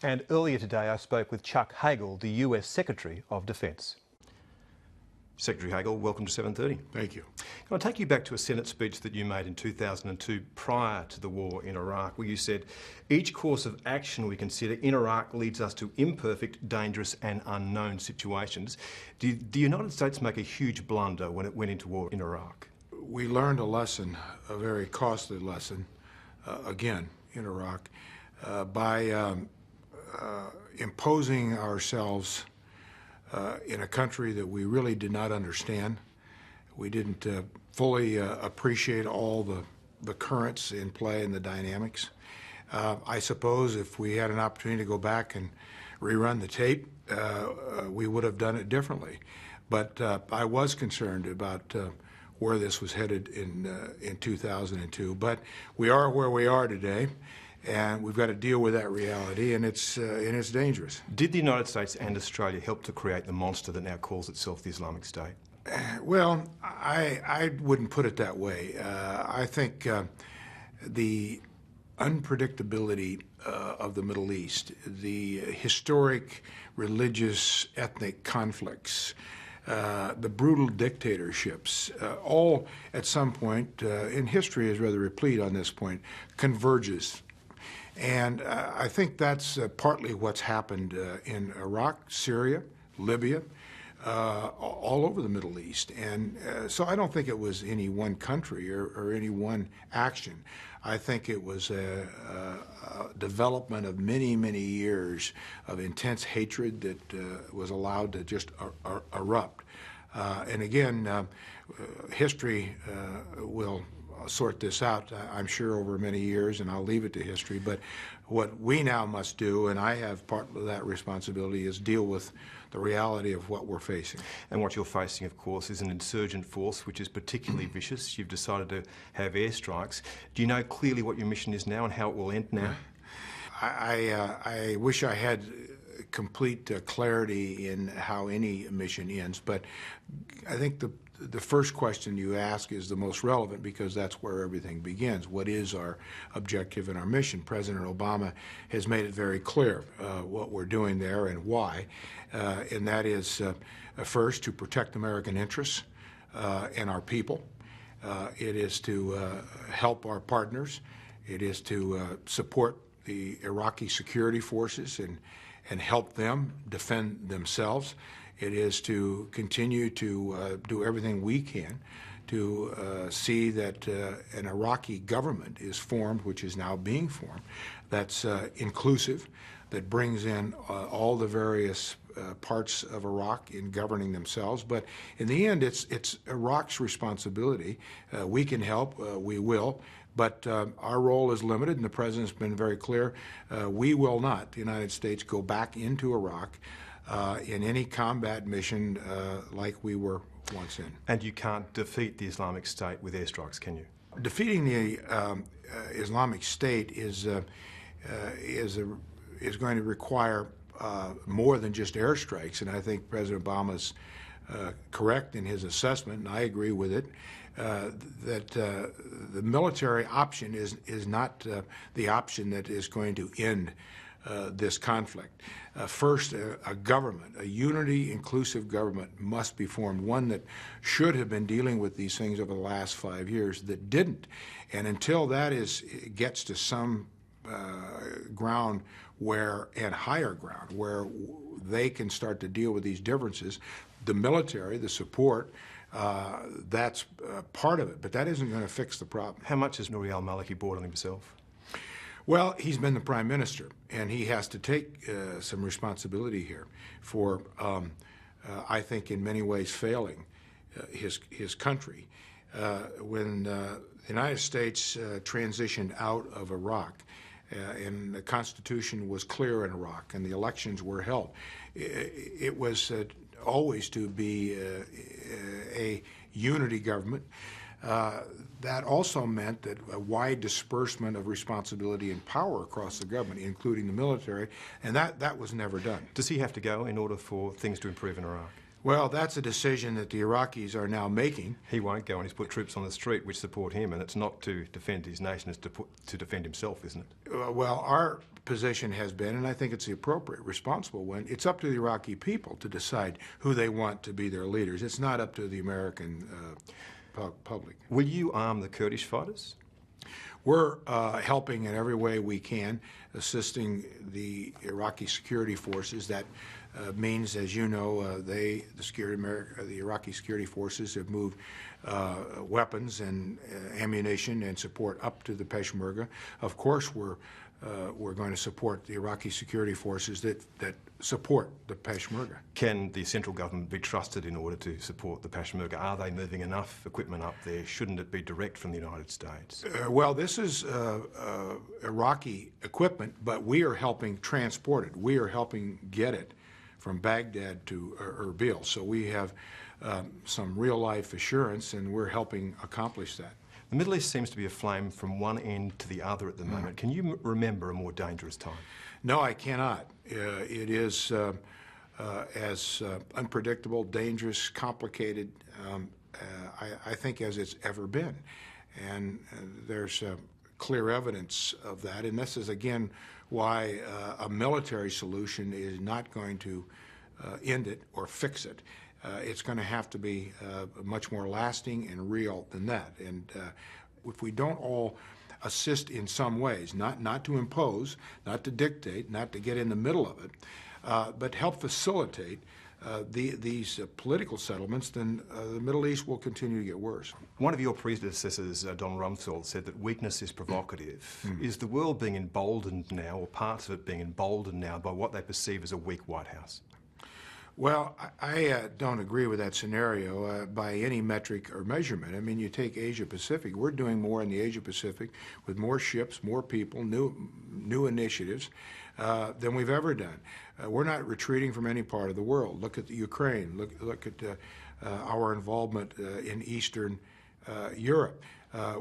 And earlier today I spoke with Chuck Hagel, the US Secretary of Defence. Secretary Hagel, welcome to 7:30. Thank you. Can I take you back to a Senate speech that you made in 2002 prior to the war in Iraq, where you said, each course of action we consider in Iraq leads us to imperfect, dangerous and unknown situations. Did the United States make a huge blunder when it went into war in Iraq? We learned a lesson, a very costly lesson, again, in Iraq, by imposing ourselves in a country that we really did not understand. We didn't fully appreciate all the currents in play and the dynamics. I suppose if we had an opportunity to go back and rerun the tape, we would have done it differently. But I was concerned about where this was headed in 2002. But we are where we are today, and we've got to deal with that reality, and it's dangerous. Did the United States and Australia help to create the monster that now calls itself the Islamic State? Well, I wouldn't put it that way. I think the unpredictability of the Middle East, the historic religious ethnic conflicts, the brutal dictatorships, all at some point, and history is rather replete on this point, converges. And I think that's partly what's happened in Iraq, Syria, Libya, all over the Middle East. And so I don't think it was any one country or any one action. I think it was a development of many, many years of intense hatred that was allowed to just erupt. And again, history will sort this out, I'm sure, over many years, and I'll leave it to history. But what we now must do, and I have part of that responsibility, is deal with the reality of what we're facing. And what you're facing, of course, is an insurgent force which is particularly vicious. You've decided to have airstrikes. Do you know clearly what your mission is now and how it will end now? I wish I had complete clarity in how any mission ends, but I think the first question you ask is the most relevant, because that's where everything begins. What is our objective and our mission? President Obama has made it very clear what we're doing there and why, and that is first to protect American interests and our people. It is to help our partners. It is to support the Iraqi security forces and help them defend themselves. It is to continue to do everything we can to see that an Iraqi government is formed, which is now being formed, that's inclusive, that brings in all the various parts of Iraq in governing themselves. But in the end, it's Iraq's responsibility. We can help, we will, but our role is limited, and the President's been very clear. We will not, the United States, go back into Iraq in any combat mission like we were once in. And you can't defeat the Islamic State with airstrikes, can you? Defeating the Islamic State is going to require more than just airstrikes, and I think President Obama's correct in his assessment, and I agree with it, that the military option is not the option that is going to end this conflict. First, a government, a unity, inclusive government must be formed, one that should have been dealing with these things over the last 5 years that didn't. And until that gets to some ground and higher ground where they can start to deal with these differences, the military, the support, that's part of it, but that isn't going to fix the problem. How much has Nouri al-Maliki brought on himself? Well, he's been the prime minister, and he has to take some responsibility here for, I think, in many ways failing his country. When the United States transitioned out of Iraq, and the Constitution was clear in Iraq, and the elections were held, it was always to be a unity government. That also meant that a wide disbursement of responsibility and power across the government, including the military, and that was never done. Does he have to go in order for things to improve in Iraq? Well, that's a decision that the Iraqis are now making. He won't go and he's put troops on the street which support him, and it's not to defend his nation, it's to defend himself, isn't it? Well, our position has been, and I think it's the appropriate, responsible one, it's up to the Iraqi people to decide who they want to be their leaders. It's not up to the American public. Will you arm the Kurdish fighters? We're helping in every way we can, assisting the Iraqi security forces. That means, as you know, the Iraqi security forces have moved weapons and ammunition and support up to the Peshmerga. Of course, we're going to support the Iraqi security forces that support the Peshmerga. Can the central government be trusted in order to support the Peshmerga? Are they moving enough equipment up there? Shouldn't it be direct from the United States? Well, this is Iraqi equipment, but we are helping transport it. We are helping get it from Baghdad to Erbil. So we have some real-life assurance, and we're helping accomplish that. The Middle East seems to be aflame from one end to the other at the moment. Can you remember a more dangerous time? No, I cannot. It is as unpredictable, dangerous, complicated, I think, as it's ever been. And there's clear evidence of that. And this is, again, why a military solution is not going to end it or fix it. It's going to have to be much more lasting and real than that. And if we don't all assist in some ways, not to impose, not to dictate, not to get in the middle of it, but help facilitate these political settlements, then the Middle East will continue to get worse. One of your predecessors, Don Rumsfeld, said that weakness is provocative. Is the world being emboldened now, or parts of it being emboldened now, by what they perceive as a weak White House? Well, I don't agree with that scenario by any metric or measurement. I mean, you take Asia-Pacific. We're doing more in the Asia-Pacific with more ships, more people, new initiatives than we've ever done. We're not retreating from any part of the world. Look at the Ukraine. Look at our involvement in Eastern Europe.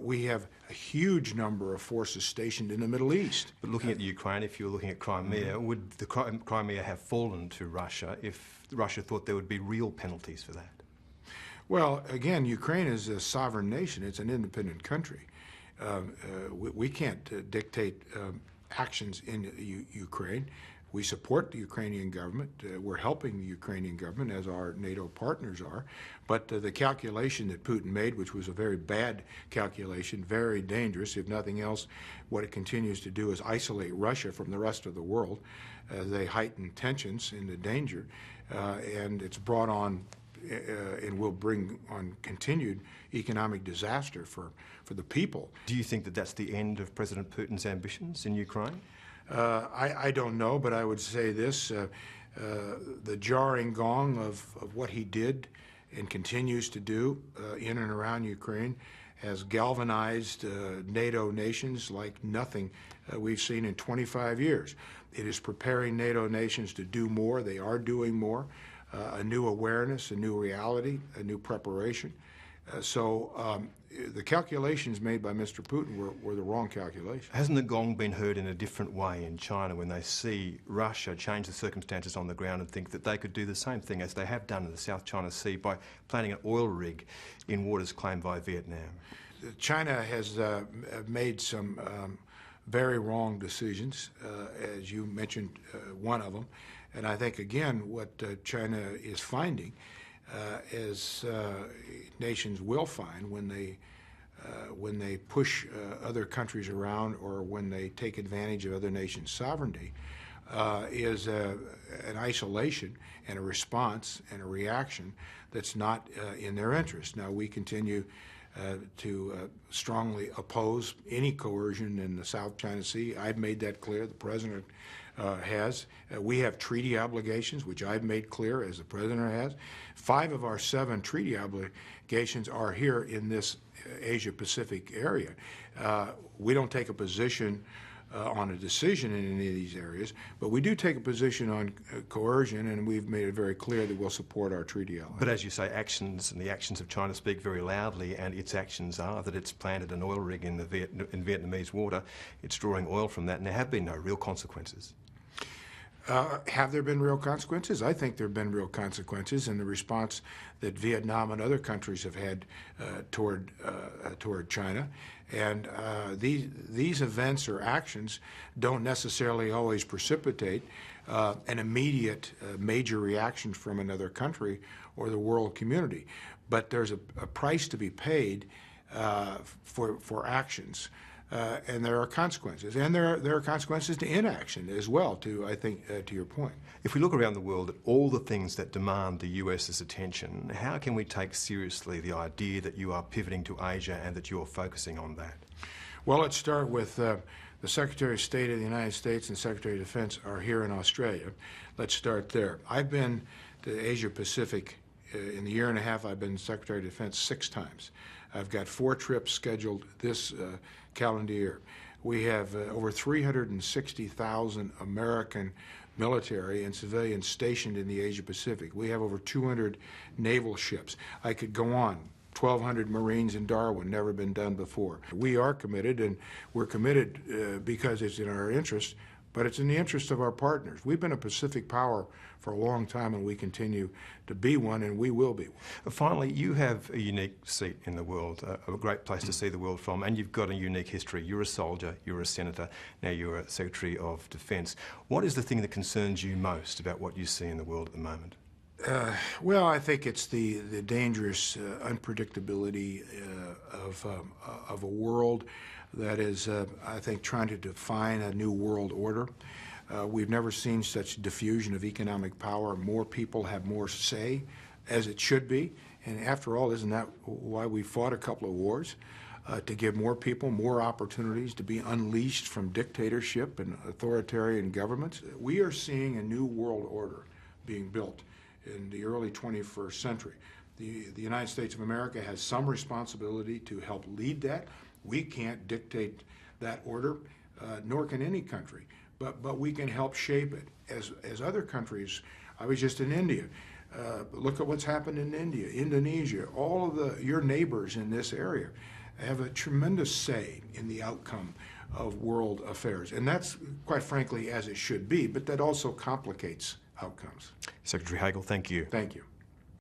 We have a huge number of forces stationed in the Middle East. But looking at the Ukraine, if you were looking at Crimea, would the Crimea have fallen to Russia if Russia thought there would be real penalties for that? Well, again, Ukraine is a sovereign nation. It's an independent country. We can't dictate actions in Ukraine. We support the Ukrainian government. We're helping the Ukrainian government, as our NATO partners are. But the calculation that Putin made, which was a very bad calculation, very dangerous, if nothing else, what it continues to do is isolate Russia from the rest of the world. They heighten tensions and the danger, and it's brought on and will bring on continued economic disaster for the people. Do you think that that's the end of President Putin's ambitions in Ukraine? I don't know, but I would say this, the jarring gong of what he did and continues to do in and around Ukraine has galvanized NATO nations like nothing we've seen in 25 years. It is preparing NATO nations to do more. They are doing more. A new awareness, a new reality, a new preparation. So the calculations made by Mr. Putin were the wrong calculations. Hasn't the gong been heard in a different way in China when they see Russia change the circumstances on the ground and think that they could do the same thing as they have done in the South China Sea by planting an oil rig in waters claimed by Vietnam? China has made some very wrong decisions, as you mentioned one of them. And I think, again, what China is finding, as nations will find when they push other countries around or when they take advantage of other nations' sovereignty, is an isolation and a response and a reaction that's not in their interest. Now, we continue to strongly oppose any coercion in the South China Sea. I've made that clear. The President has. We have treaty obligations, which I've made clear, as the President has. 5 of our 7 treaty obligations are here in this Asia-Pacific area. We don't take a position on a decision in any of these areas, but we do take a position on coercion, and we've made it very clear that we'll support our treaty allies. But as you say, actions and the actions of China speak very loudly, and its actions are that it's planted an oil rig in Vietnamese water. It's drawing oil from that, and there have been no real consequences. Have there been real consequences? I think there have been real consequences in the response that Vietnam and other countries have had toward China. And these events or actions don't necessarily always precipitate an immediate major reaction from another country or the world community. But there's a price to be paid for actions. And there are consequences, and there are consequences to inaction as well. I think, to your point. If we look around the world at all the things that demand the US's attention, how can we take seriously the idea that you are pivoting to Asia and that you're focusing on that? Well, let's start with the Secretary of State of the United States and Secretary of Defense are here in Australia. Let's start there. I've been to Asia Pacific in the year and a half I've been Secretary of Defense 6 times. I've got 4 trips scheduled this calendar year. We have over 360,000 American military and civilians stationed in the Asia Pacific. We have over 200 naval ships. I could go on. 1,200 Marines in Darwin, never been done before. We are committed, and we're committed because it's in our interest, but it's in the interest of our partners. We've been a Pacific power for a long time, and we continue to be one, and we will be one. Finally, you have a unique seat in the world, a great place to see the world from, and you've got a unique history. You're a soldier, you're a senator, now you're a Secretary of Defence. What is the thing that concerns you most about what you see in the world at the moment? Well, I think it's the dangerous unpredictability of a world that is, I think, trying to define a new world order. We've never seen such diffusion of economic power. More people have more say, as it should be. And after all, isn't that why we fought a couple of wars? To give more people more opportunities to be unleashed from dictatorship and authoritarian governments. We are seeing a new world order being built in the early 21st century. The United States of America has some responsibility to help lead that. We can't dictate that order, nor can any country, but we can help shape it. As other countries, I was just in India. Look at what's happened in India, Indonesia. All of your neighbors in this area have a tremendous say in the outcome of world affairs. And that's, quite frankly, as it should be, but that also complicates outcomes. Secretary Hagel, thank you. Thank you.